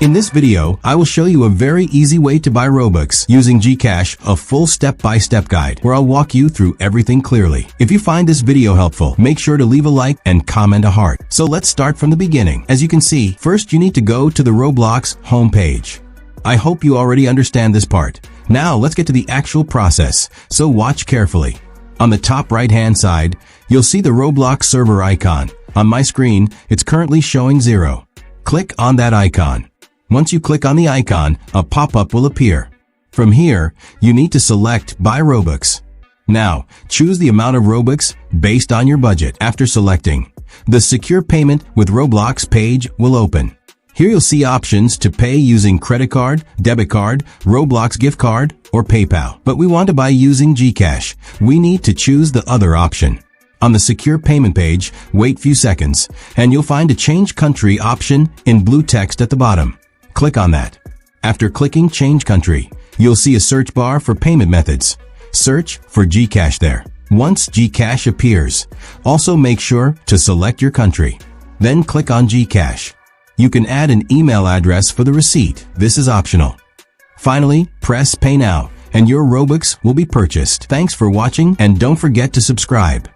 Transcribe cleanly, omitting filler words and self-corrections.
In this video, I will show you a very easy way to buy Robux using Gcash, a full step-by-step guide where I'll walk you through everything clearly. If you find this video helpful, make sure to leave a like and comment a heart. So let's start from the beginning. As you can see, first you need to go to the Roblox homepage. I hope you already understand this part. Now let's get to the actual process, so watch carefully. On the top right-hand side, you'll see the Roblox server icon. On my screen, it's currently showing 0. Click on that icon. Once you click on the icon, a pop-up will appear. From here, you need to select Buy Robux. Now, choose the amount of Robux based on your budget. After selecting, the Secure Payment with Roblox page will open. Here you'll see options to pay using credit card, debit card, Roblox gift card, or PayPal. But we want to buy using Gcash. We need to choose the other option. On the Secure Payment page, wait few seconds, and you'll find a Change Country option in blue text at the bottom. Click on that. After clicking Change Country, you'll see a search bar for payment methods. Search for Gcash there. Once Gcash appears, also make sure to select your country. Then click on Gcash. You can add an email address for the receipt. This is optional. Finally, press Pay Now, and your Robux will be purchased. Thanks for watching, and don't forget to subscribe.